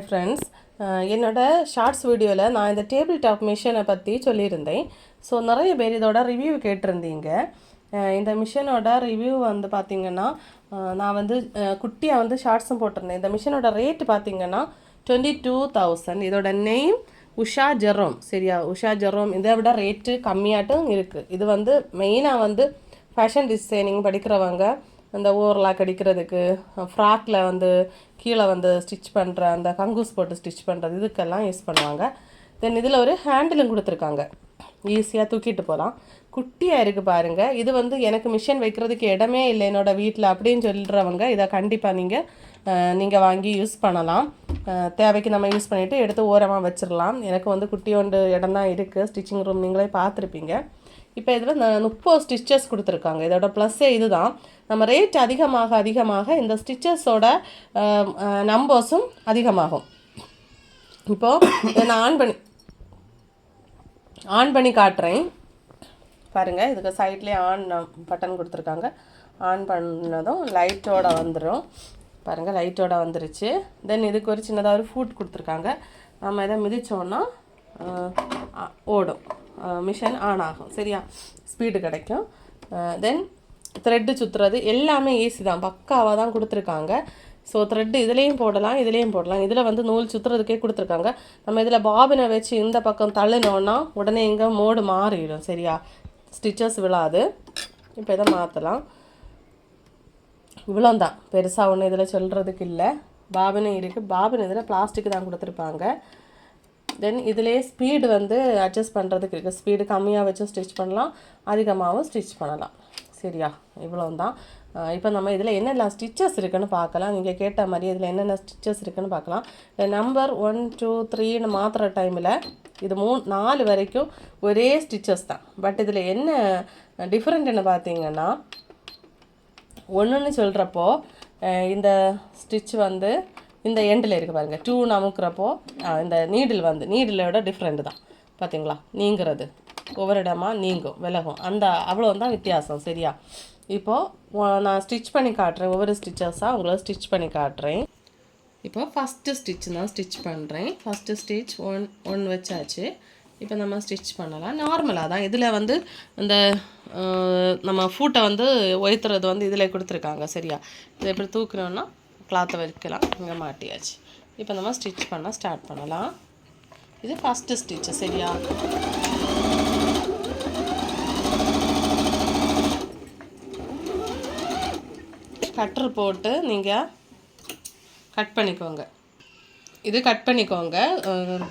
Friends, என்னோட shorts வீடியோவில் நான் இந்த டேபிள் டாப் மிஷினை பற்றி சொல்லியிருந்தேன். ஸோ நிறைய பேர் இதோட ரிவ்யூ கேட்டிருந்தீங்க. இந்த மிஷினோட ரிவ்யூ வந்து பார்த்திங்கன்னா, நான் வந்து குட்டியாக வந்து ஷார்ட்ஸும் போட்டிருந்தேன். இந்த மிஷினோட ரேட்டு பார்த்திங்கன்னா 22,000. இதோட நேம் உஷா ஜெரோம். சரியா, உஷா ஜெரோம். இதை விட ரேட்டு கம்மியாட்டும் இருக்குது. இது வந்து மெயினாக வந்து ஃபேஷன் டிசைனிங் படிக்கிறவங்க, அந்த ஓவர்லாக் அடிக்கிறதுக்கு, ஃப்ராக்கில் வந்து கீழே வந்து ஸ்டிச் பண்ணுற அந்த கங்கூஸ் போட்டு ஸ்டிச் பண்ணுறது, இதுக்கெல்லாம் யூஸ் பண்ணுவாங்க. தென் இதில் ஒரு ஹேண்டிலும் கொடுத்துருக்காங்க, ஈஸியாக தூக்கிட்டு போகலாம். குட்டியாக இருக்குது பாருங்கள். இது வந்து எனக்கு மிஷின் வைக்கிறதுக்கு இடமே இல்லை என்னோடய வீட்டில் அப்படின்னு சொல்கிறவங்க இதை கண்டிப்பாக நீங்கள் வாங்கி யூஸ் பண்ணலாம். தேவைக்கு நம்ம யூஸ் பண்ணிவிட்டு எடுத்து ஓரமாக வச்சிடலாம். எனக்கு வந்து குட்டியோண்டு இடம் தான் இருக்குது, ஸ்டிச்சிங் ரூம் நீங்களே பார்த்துருப்பீங்க. இப்போ இதில் 30 ஸ்டிச்சஸ் கொடுத்துருக்காங்க. இதோட ப்ளஸ்ஸே இது தான், நம்ம ரேட் அதிகமாக இந்த ஸ்டிச்சஸோட நம்பர்ஸும் அதிகமாகும். இப்போது இதை நான் ஆன் பண்ணி காட்டுறேன் பாருங்கள். இதுக்கு சைட்லேயே ஆன் பட்டன் கொடுத்துருக்காங்க. ஆன் பண்ணதும் லைட்டோட வந்துடும் பாருங்கள். லைட்டோட வந்துருச்சு. தென் இதுக்கு ஒரு சின்னதாக ஒரு ஃபுட் கொடுத்துருக்காங்க. நம்ம இதை மிதித்தோன்னா ஓடும், மிஷின் ஆன் ஆகும். சரியா, ஸ்பீடு கிடைக்கும். தென் த்ரெட்டு சுற்றுறது எல்லாமே ஈஸி தான், பக்காவாக தான் கொடுத்துருக்காங்க. ஸோ த்ரெட்டு இதுலேயும் போடலாம், இதில் வந்து நூல் சுற்றுறதுக்கே கொடுத்துருக்காங்க. நம்ம இதில் பாபினை வச்சு இந்த பக்கம் தள்ளினோன்னா உடனே இங்கே மோடு மாறிடும். சரியா, ஸ்டிச்சஸ் விழாது. இப்போ இதை மாற்றலாம். இவ்வளோ தான், பெருசாக ஒன்று இதில் சொல்கிறதுக்கு இல்லை. பாபினும் இருக்குது. பாபின் இதில் பிளாஸ்டிக் தான் கொடுத்துருப்பாங்க. தென் இதிலே ஸ்பீடு வந்து அட்ஜஸ்ட் பண்ணுறதுக்கு இருக்குது. ஸ்பீடு கம்மியாக வச்சு ஸ்டிச் பண்ணலாம், அதிகமாகவும் ஸ்டிச் பண்ணலாம். சரியா, இவ்வளோ தான். இப்போ நம்ம இதில் என்னென்ன ஸ்டிச்சஸ் இருக்குதுன்னு பார்க்கலாம். நீங்கள் கேட்ட மாதிரி இதில் என்னென்ன ஸ்டிச்சஸ் இருக்குதுன்னு பார்க்கலாம். நம்பர் 1 2 3ன்னு மாற்றுற டைமில் இது 4 வரைக்கும் ஒரே ஸ்டிச்சஸ் தான். பட் இதில் என்ன டிஃப்ரெண்ட்டுன்னு பார்த்தீங்கன்னா, ஒன்றுன்னு சொல்கிறப்போ இந்த ஸ்டிச் வந்து இந்த எண்டில் இருக்குது பாருங்கள். 2 அமுக்கிறப்போ இந்த நீடிலோட டிஃப்ரெண்ட் தான். பார்த்தீங்களா, நீங்கிறது ஒவ்வொரு இடமா நீங்கும், விலகும், அந்த அவ்வளோதான் வித்தியாசம். சரியா, இப்போது நான் ஸ்டிச் பண்ணி காட்டுறேன். ஒவ்வொரு ஸ்டிச்சஸாக உங்களை ஸ்டிச் பண்ணி காட்டுறேன். இப்போ ஃபஸ்ட்டு ஸ்டிச் தான் ஸ்டிச் பண்ணுறேன். ஃபஸ்ட்டு ஸ்டிச் ஒன் வச்சாச்சு. இப்போ நம்ம ஸ்டிச் பண்ணலாம். நார்மலாக தான். இதில் வந்து இந்த நம்ம ஃபூட்டை வந்து ஒய்த்துறது வந்து இதில் கொடுத்துருக்காங்க. சரியா, இதை எப்படி தூக்கணுன்னா கிளாத்தை வைக்கலாம். இங்கே மாட்டியாச்சு. இப்போ நம்ம ஸ்டிச் பண்ண ஸ்டார்ட் பண்ணலாம். இது ஃபஸ்ட்டு ஸ்டிச்சு. சரியா, கட்டர் போட்டு நீங்கள் கட் பண்ணிக்கோங்க. இது கட் பண்ணிக்கோங்க.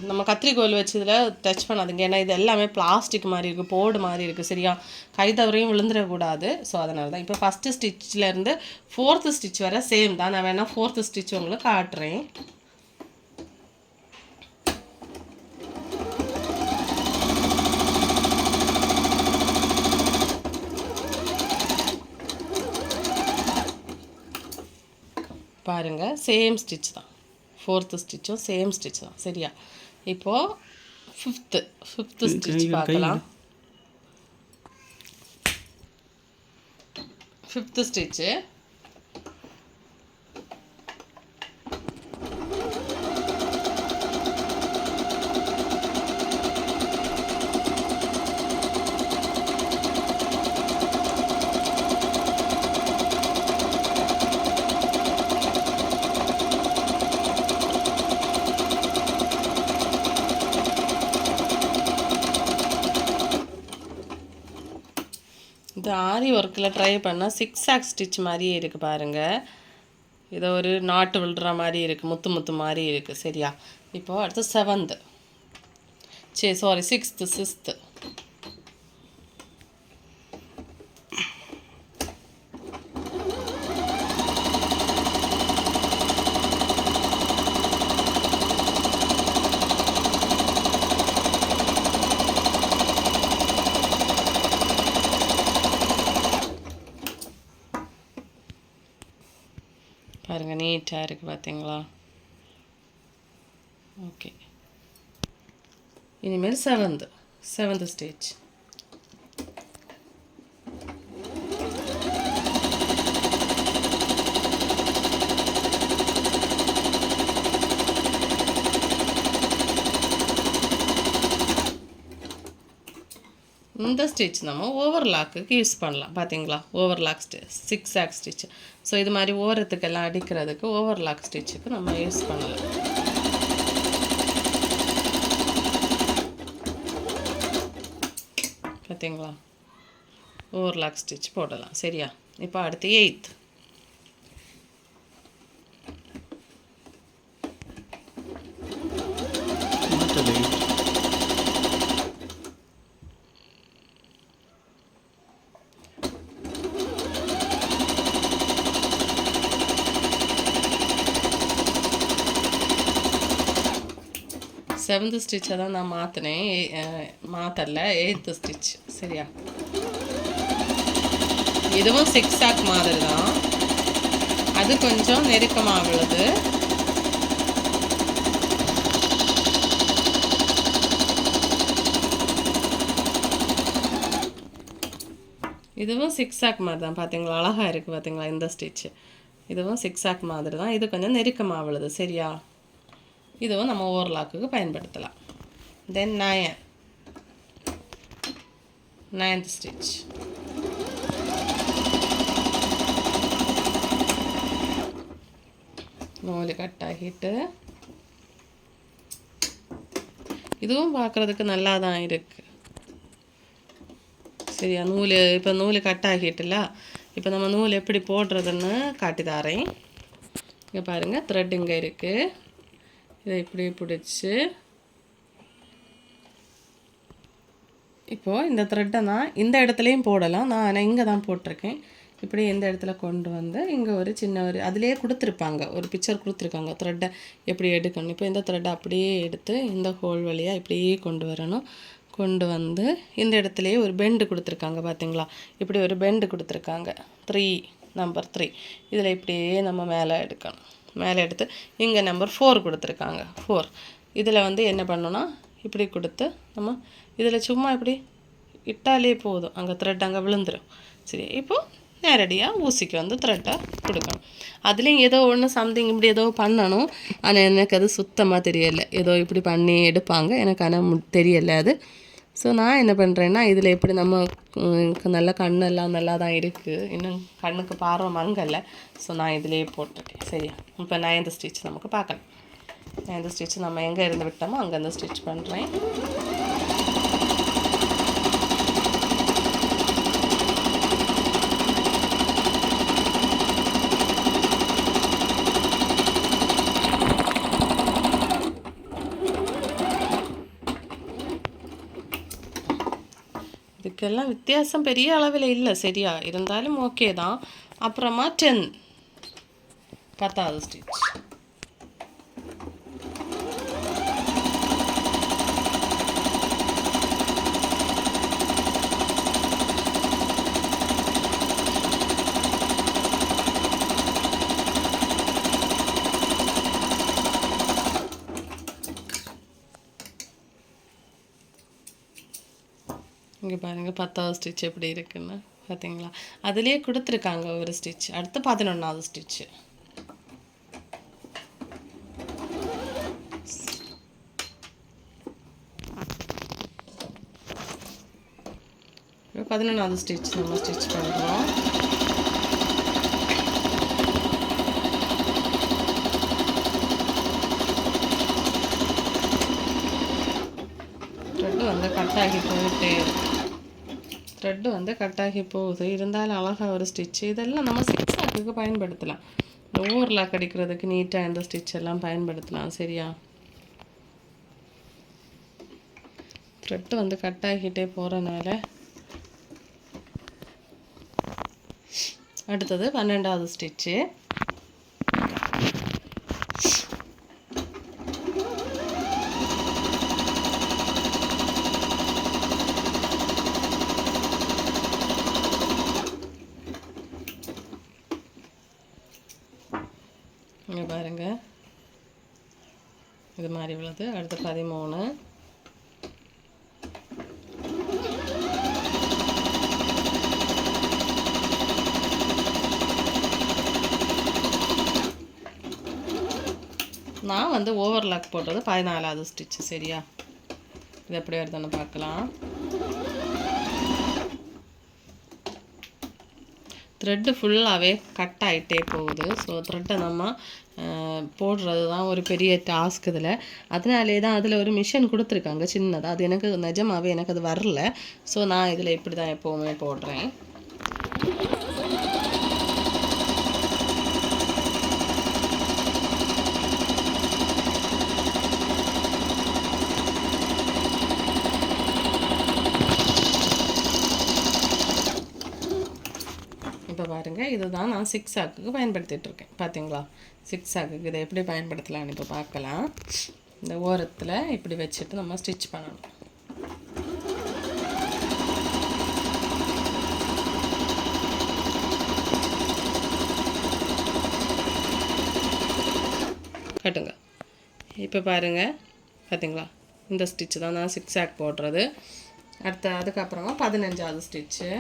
நம்ம கத்திரிக்கோல் வச்சு இதில் டச் பண்ணாதுங்க, ஏன்னா இது எல்லாமே பிளாஸ்டிக் மாதிரி இருக்குது, போர்டு மாதிரி இருக்குது. சரியா, கை தவறையும் விழுந்துடக்கூடாது. ஸோ அதனால தான். இப்போ ஃபஸ்ட்டு ஸ்டிச்சிலேருந்து 4th ஸ்டிச் வரை சேம் தான். நான் வேணால் 4th ஸ்டிச் உங்களுக்கு காட்டுறேன். பாருங்கள், சேம் ஸ்டிச் தான். 4th ஸ்டிச்சும் சேம் ஸ்டிச் தான். சரியா, இப்போது ஃபிஃப்த்து ஸ்டிச் பார்க்கலாம். 5th stitch. இது ஆரி ஒர்க்கில் ட்ரை பண்ணால் 6 ஸ்டிச் மாதிரியே இருக்குது பாருங்கள். இதை ஒரு நாட்டு விழுற மாதிரி இருக்குது, முத்து மாதிரி இருக்குது. சரியா, இப்போது அடுத்து 7th, 6th. பாருங்கள், நீட்டாக இருக்குது பார்த்தீங்களா. ஓகே, இனிமேல் 7th ஸ்டேஜ். இந்த ஸ்டிச் நம்ம ஓவர்லாக்குக்கு யூஸ் பண்ணலாம். பார்த்தீங்களா, ஓவர்லாக் சிக்ஸாக் ஸ்டிச். ஸோ இது மாதிரி ஓரத்துக்கெல்லாம் அடிக்கிறதுக்கு ஓவர்லாக் ஸ்டிச்சுக்கு நம்ம யூஸ் பண்ணலாம். பார்த்தீங்களா, ஓவர்லாக் ஸ்டிச் போடலாம். சரியா? இப்போ அடுத்து 8th. செவன்த் ஸ்டிச்சை தான் நான் மாற்றல 8th ஸ்டிச். சரியா? இதுவும் சிக்ஸாக் மாதிரி தான், அது கொஞ்சம் நெருக்கமாக விழுது. இதுவும் சிக்ஸாக் மாதிரி தான். பார்த்தீங்களா, அழகாக இருக்குது. பார்த்தீங்களா, இந்த ஸ்டிச்சு இதுவும் சிக்ஸாக் மாதிரி தான், இது கொஞ்சம் நெருக்கமாக விழுது. சரியா? இதுவும் நம்ம ஓவர்லாக்குக்கு பயன்படுத்தலாம். தென் 9th ஸ்டிச். நூல் கட் ஆகிட்டு இதுவும் பார்க்குறதுக்கு நல்லா தான் இருக்குது. சரியா? இப்போ நூல் கட் ஆகிட்டுல, இப்போ நம்ம நூல் எப்படி போடுறதுன்னு காட்டி தாரேன். இங்கே பாருங்கள், த்ரெட் இங்கே இருக்குது. இதை இப்படி பிடிச்சி இப்போது இந்த த்ரெட்டை நான் இந்த இடத்துலையும் போடலாம். நான் இங்கே தான் போட்டிருக்கேன். இப்படி இந்த இடத்துல கொண்டு வந்து இங்கே ஒரு சின்ன அதிலே கொடுத்துருப்பாங்க, ஒரு பிக்சர் கொடுத்துருக்காங்க த்ரெட்டை எப்படி எடுக்கணும். இப்போ இந்த த்ரெட்டை அப்படியே எடுத்து இந்த ஹோல் வழியாக இப்படியே கொண்டு வரணும். கொண்டு வந்து இந்த இடத்துலையே ஒரு பெண்டு கொடுத்துருக்காங்க. பார்த்தீங்களா, இப்படி ஒரு பெண்டு கொடுத்துருக்காங்க. 3 நம்பர் 3 இதில் இப்படியே நம்ம மேலே எடுக்கணும். மேலே எடுத்து இங்கே நம்பர் 4 கொடுத்துருக்காங்க. 4 இதில் வந்து என்ன பண்ணணும்னா, இப்படி கொடுத்து நம்ம இதில் சும்மா இப்படி இட்டாலே போதும், அங்கே த்ரெட் அங்கே விழுந்துடும். சரி, இப்போது நேரடியாக ஊசிக்கு வந்து த்ரெட்டை கொடுக்கணும். அதுலேயும் ஏதோ ஒன்று சம்திங் இப்படி ஏதோ பண்ணணும். ஆனால் எனக்கு அது சுத்தமாக தெரியலை. ஏதோ இப்படி பண்ணி எடுப்பாங்க, எனக்கு ஆனால் தெரியலை அது. ஸோ நான் என்ன பண்ணுறேன்னா, இதில் எப்படி நம்ம நல்ல கண்ணெல்லாம் நல்லா தான் இருக்குது, இன்னும் கண்ணுக்கு பார்வை மங்கலை. ஸோ நான் இதிலே போட்டிருக்கேன். சரியா? இப்போ 9th ஸ்டிச் நமக்கு பார்க்கலாம். 9th ஸ்டிச் நம்ம எங்கே இருந்து விட்டோமோ அங்கேருந்து ஸ்டிச் பண்ணுறேன். இதுக்கெல்லாம் வித்தியாசம் பெரிய அளவில் இல்லை. சரியா? இருந்தாலும் ஓகே தான். அப்புறமா 10th ஸ்டிச். இங்கே பாருங்கள் 10th ஸ்டிச் எப்படி இருக்குன்னு. பார்த்தீங்களா, அதுலேயே கொடுத்துருக்காங்க ஒரு ஸ்டிச். அடுத்து 11th ஸ்டிச்சு. இப்போ 11th ஸ்டிச் நம்ம ஸ்டிச் பண்ணுறோம். த்ரெட்டு வந்து கட்டாகி போயிட்டே இருக்கு. த்ரெட்டு வந்து கட்டாகி போகுது, இருந்தாலும் அழகாக ஒரு ஸ்டிச்சு. இதெல்லாம் நம்ம சிக்ஸாக்கு பயன்படுத்தலாம். ஓவர்லாக் அடிக்கிறதுக்கு நீட்டாக இந்த ஸ்டிச் எல்லாம் பயன்படுத்தலாம். சரியா? த்ரெட்டு வந்து கட்டாகிட்டே போகிறனால. அடுத்தது 12th ஸ்டிச்சு. இங்கே பாருங்கள், இது மாதிரி உள்ளது. அடுத்து 13. நான் வந்து ஓவர்லாக் போடுறது 14th ஸ்டிச்சு. சரியா? இது எப்படி வருதுன்னு பார்க்கலாம். த்ரெட்டு ஃபுல்லாகவே கட் ஆகிட்டே போகுது. ஸோ த்ரெட்டை நம்ம போடுறது தான் ஒரு பெரிய டாஸ்க் இதில். அதனாலே தான் அதில் ஒரு மிஷின் கொடுத்துருக்காங்க சின்னதாக. அது எனக்கு நிஜமாகவே எனக்கு அது வரல. ஸோ நான் இதில் இப்படி தான் எப்போவுமே போடுறேன். இப்போ பாருங்கள், இதுதான் நான் சிக்ஸாக்கு பயன்படுத்திகிட்ருக்கேன். பார்த்தீங்களா, சிக்ஸாக்கு இதை எப்படி பயன்படுத்தலான்னு இப்போ பார்க்கலாம். இந்த ஓரத்தில் இப்படி வச்சுட்டு நம்ம ஸ்டிச் பண்ணணும். கட்டுங்க. இப்போ பாருங்கள், பார்த்தீங்களா, இந்த ஸ்டிச்சு தான் நான் சிக்ஸாக் போடுறது. அதுக்கப்புறமா 15வது ஸ்டிச்சு.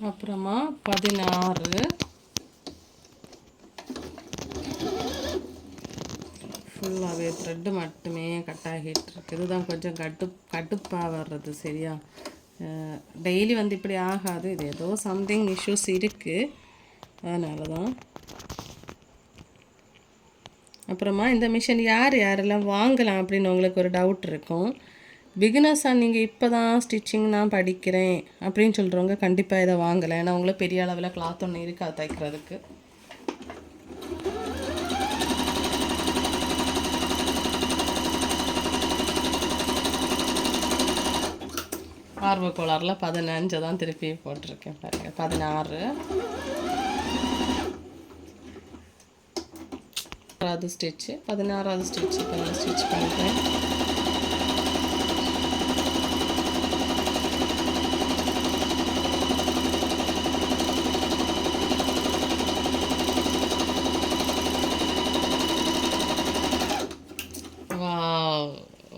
அப்புறமா 16. ஃபுல்லாகவே த்ரெட்டு மட்டுமே கட் ஆகிட்டு இருக்குது. இதுதான் கொஞ்சம் கடுப்பாக வர்றது. சரியா, டெய்லி வந்து இப்படி ஆகாது. இது ஏதோ சம்திங் இஷ்யூஸ் இருக்குது, அதனால தான். அப்புறமா இந்த மிஷின் யாரெல்லாம் வாங்கலாம் அப்படின்னு உங்களுக்கு ஒரு டவுட் இருக்கும். பிகினர்ஸாக நீங்கள் இப்போ தான் ஸ்டிச்சிங் நான் படிக்கிறேன் அப்படின்னு சொல்கிறவங்க கண்டிப்பாக இதை வாங்கலை. ஏன்னா அவங்களுக்கு பெரிய அளவில் கிளாத் ஒன்று இருக்காது தைக்கிறதுக்கு. ஆர்வ கோளாறில் 15 தான் திருப்பி போட்டிருக்கேன். பாருங்கள், 16. 16வது ஸ்டிச்சு, 16வது ஸ்டிச்சு இப்போ நான் ஸ்டிச் பண்ணுறேன்.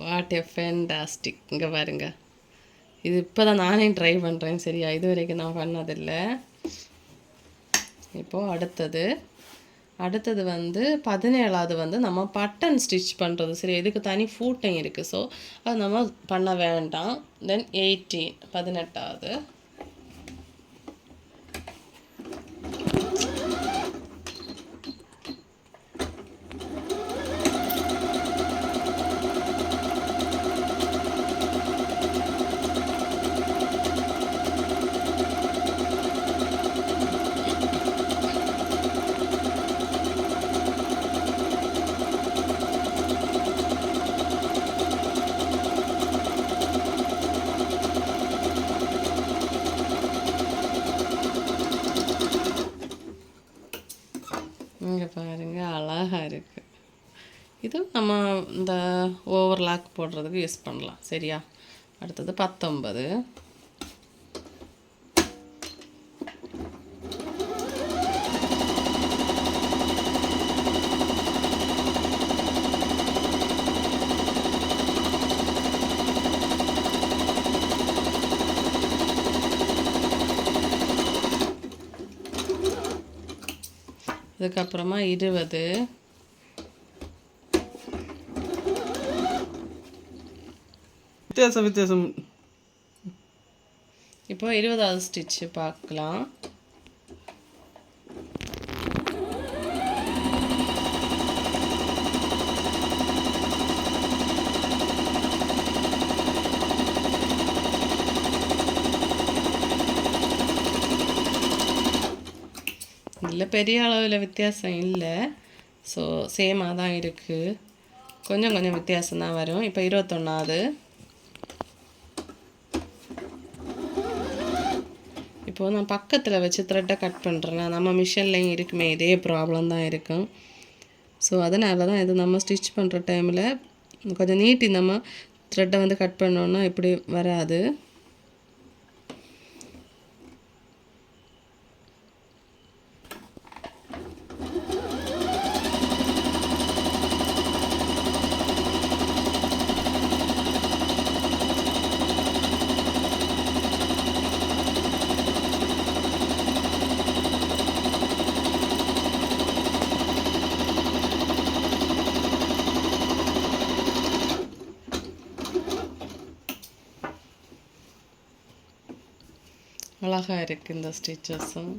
What a fantastic. இங்கே பாருங்கள், இது இப்போ தான் நானே ட்ரை பண்ணுறேன். சரியா, இது வரைக்கும் நான் பண்ணதில்லை. இப்போது அடுத்தது வந்து 17வது வந்து நம்ம பட்டன் ஸ்டிச் பண்ணுறது. சரி, இதுக்கு தனி ஃபூட்டிங் இருக்குது. ஸோ அது நம்ம பண்ண வேண்டாம். தென் 18வது. இங்கே பாருங்கள், அழகாக இருக்குது. இது நம்ம இந்த ஓவர்லாக் போடுறதுக்கு யூஸ் பண்ணலாம். சரியா, அடுத்தது 19. அதுக்கப்புறமா 20. வித்தியாசம். இப்போ 20வது ஸ்டிச்சு பார்க்கலாம். இல்லை, பெரிய அளவில் வித்தியாசம் இல்லை. ஸோ சேமாக தான் இருக்குது. கொஞ்சம் வித்தியாசம் தான் வரும். இப்போ 21வது. இப்போது நான் பக்கத்தில் வச்சு த்ரெட்டை கட் பண்ணுறேன். நம்ம மிஷின்லேயும் இருக்குமே இதே ப்ராப்ளம் தான் இருக்கும். ஸோ அதனால தான் இது நம்ம ஸ்டிச் பண்ணுற டைமில் கொஞ்சம் நீட்டி நம்ம த்ரெட்டை வந்து கட் பண்ணோன்னா இப்படி வராது. அழகாக இருக்குது இந்த ஸ்டிச்சஸும்.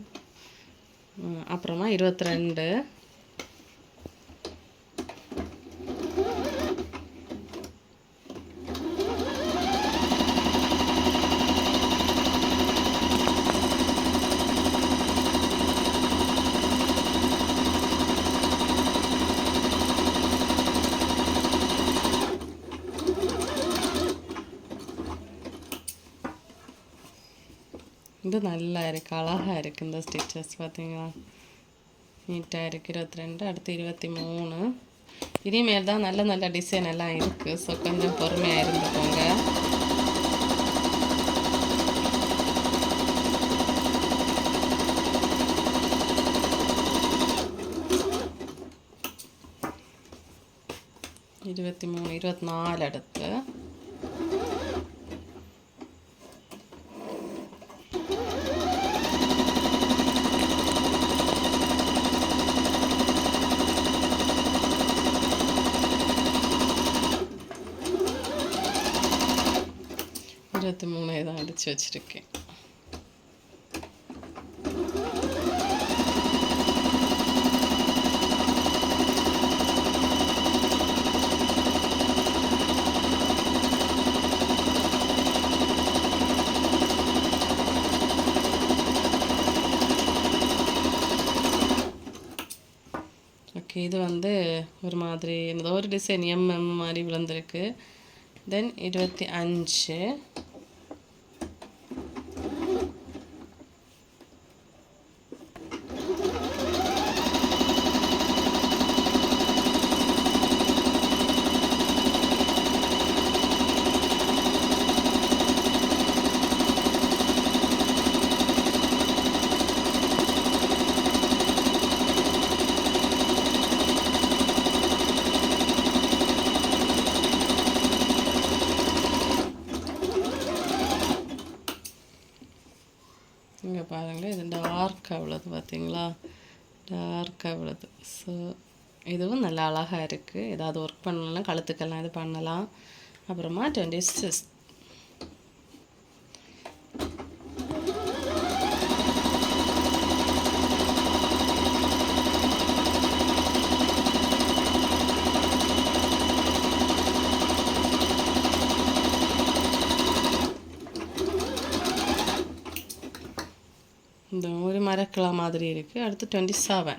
அப்புறமா 22 இது நல்லா இருக்குது, அழகாக இருக்குது இந்த ஸ்டிச்சஸ் பார்த்தீங்களா, நீட்டாக இருக்குது. 22 அடுத்து 23. இனிமேல் தான் நல்ல நல்ல டிசைன் எல்லாம் இருக்குது. ஸோ கொஞ்சம் பொறுமையாக இருந்துக்கோங்க. இருபத்தி 24 அடுத்து 23 தான் அடித்து வச்சுருக்கேன். ஓகே, இது வந்து ஒரு மாதிரி என்னதோ ஒரு டிசைன் எம்எம் மாதிரி விழுந்திருக்கு. தென் 25 இங்கே பாருங்கள், இது டார்க்காக உள்ளது பார்த்தீங்களா, டார்க்காக உள்ளது. ஸோ இதுவும் நல்லா அழகாக இருக்குது. ஏதாவது ஒர்க் பண்ணலாம், கழுத்துக்கெல்லாம் இது பண்ணலாம். அப்புறமா 26 இந்த ஒரு மரக்கிழா மாதிரி இருக்குது. அடுத்து 27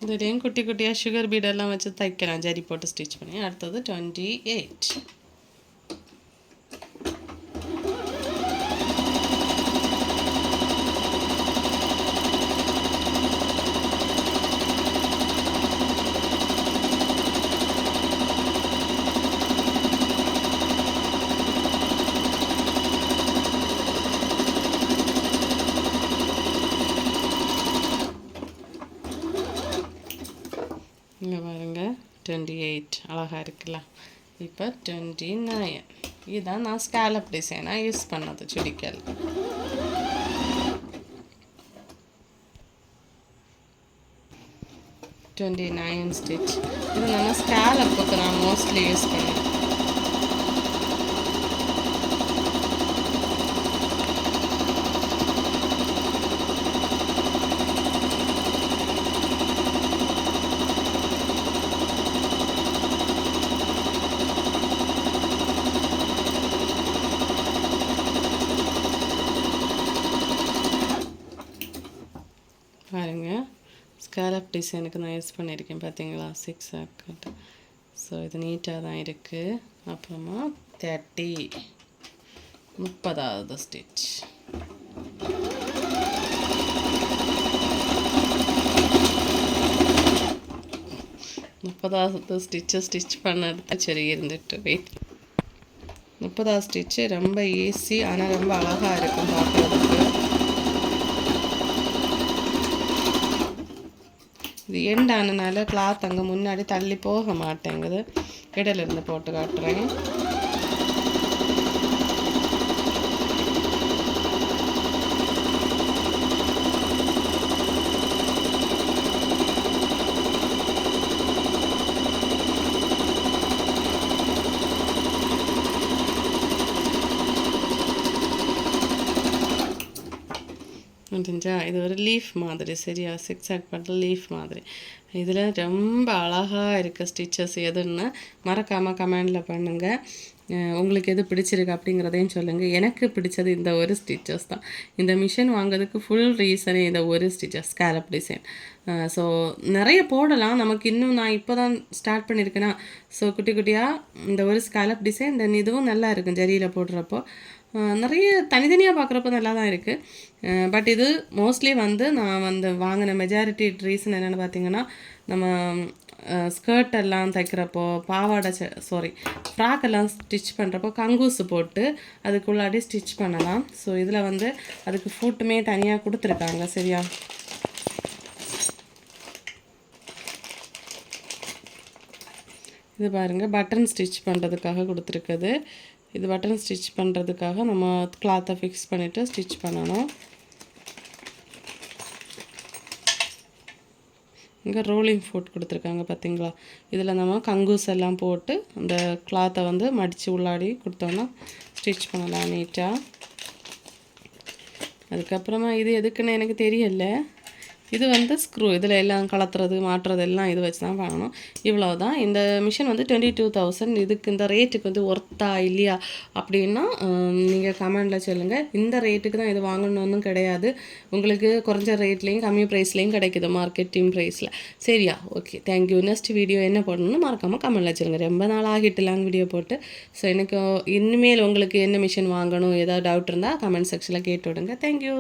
இதுலேயும் குட்டி குட்டியாக சுகர் பீடெல்லாம் வச்சு தைக்கலாம், ஜரி போட்டு ஸ்டிச் பண்ணி. அடுத்தது 28 இங்கே பாருங்க, 28 அழகாக இருக்குல்ல. இப்போ 29 இதுதான் நான் ஸ்கேலப் டிசைனாக யூஸ் பண்ணது சுடிக்கல். ஸ்டிச் இது நம்ம ஸ்கேலப்புக்கு நான் மோஸ்ட்லி யூஸ் பண்ணுவேன். பாருங்கள், ஸ்கேலப் டிசைனுக்கு நான் யூஸ் பண்ணியிருக்கேன் பார்த்தீங்களா, 6 ஆக்கட். ஸோ இது நீட்டாக தான் இருக்குது. அப்புறமா 30வது ஸ்டிச். முப்பதாவது ஸ்டிச் பண்ணது சரி இருந்துட்டு வெயிட். 30வது ஸ்டிச்சு ரொம்ப ஈஸி, ஆனால் ரொம்ப அழகாக இருக்கும் பார்க்குறதுக்கு. இது எண்ட் ஆனதுனால கிளாத் அங்கே முன்னாடி தள்ளி போக மாட்டேங்குது. இடையிலிருந்து போட்டு காட்டுறேன். முடிஞ்சா இது ஒரு லீஃப் மாதிரி சரியா, சிக்ஸாக் பண்ணுற லீஃப் மாதிரி. இதில் ரொம்ப அழகாக இருக்க ஸ்டிச்சஸ் எதுன்னு மறக்காமல் கமெண்டில் பண்ணுங்கள். உங்களுக்கு எது பிடிச்சிருக்கு அப்படிங்கிறதையும் சொல்லுங்கள். எனக்கு பிடிச்சது இந்த ஒரு ஸ்டிச்சஸ் தான். இந்த மிஷின் வாங்குறதுக்கு ஃபுல் ரீசனே இந்த ஒரு ஸ்டிச்சஸ் ஸ்கேலப் டிசைன். ஸோ நிறைய போடலாம், நமக்கு இன்னும் நான் இப்போ தான் ஸ்டார்ட் பண்ணியிருக்கேன்னா, ஸோ குட்டி குட்டியாக இந்த ஒரு ஸ்கேலப் டிசைன், தென் இதுவும் நல்லா இருக்கும் ஜரியில் போடுறப்போ. நிறைய தனித்தனியாக பார்க்குறப்ப நல்லா தான் இருக்குது. பட் இது மோஸ்ட்லி வந்து நான் வந்து வாங்கின மெஜாரிட்டி ரீசன் என்னென்னு பார்த்தீங்கன்னா, நம்ம ஸ்கர்ட் எல்லாம் தைக்கிறப்போ, பாவாடை ஃப்ராக் எல்லாம் ஸ்டிச் பண்ணுறப்போ கங்கூஸு போட்டு அதுக்குள்ளாடி ஸ்டிச் பண்ணலாம். ஸோ இதில் வந்து அதுக்கு ஃபுட்டுமே தனியாக கொடுத்துருக்காங்க சரியா. இது பாருங்கள், பட்டன் ஸ்டிச் பண்ணுறதுக்காக கொடுத்துருக்குது. இது பட்டன் ஸ்டிச் பண்ணுறதுக்காக நம்ம கிளாத்தை ஃபிக்ஸ் பண்ணிவிட்டு ஸ்டிச் பண்ணணும். இங்கே ரோலிங் ஃபுட் கொடுத்துருக்காங்க பார்த்தீங்களா. இதில் நம்ம கங்கூஸ் எல்லாம் போட்டு அந்த கிளாத்தை வந்து மடித்து உள்ளாடி கொடுத்தோன்னா ஸ்டிச் பண்ணலாம் நீட்டாக. அதுக்கப்புறமா இது எதுக்குன்னு எனக்கு தெரியல. இது வந்து ஸ்க்ரூ, இதில் எல்லாம் கலத்துறது மாட்டுறது எல்லாம் இது வச்சு தான் பண்ணணும். இவ்வளோ தான். இந்த மிஷின் வந்து 22,000. இதுக்கு இந்த ரேட்டுக்கு வந்து ஒர்த்தா இல்லையா அப்படின்னா நீங்கள் கமெண்டில் சொல்லுங்கள். இந்த ரேட்டுக்கு தான் இது வாங்கணுன்னு கிடையாது, உங்களுக்கு குறைஞ்ச ரேட்லேயும் கம்மி ப்ரைஸ்லேயும் கிடைக்குது மார்க்கெட்டிங் ப்ரைஸில் சரியா. Okay, thank you. நெக்ஸ்ட் வீடியோ என்ன போடணும்னு மறக்காமல் கமெண்டில் சொல்லுங்கள். ரொம்ப நாள் ஆகிட்டுலாங்க வீடியோ போட்டு. ஸோ எனக்கு இனிமேல் உங்களுக்கு என்ன மிஷின் வாங்கணும் ஏதாவது டவுட் இருந்தால் கமெண்ட் செக்ஷனில் கேட்டு விடுங்க. தேங்க்யூ.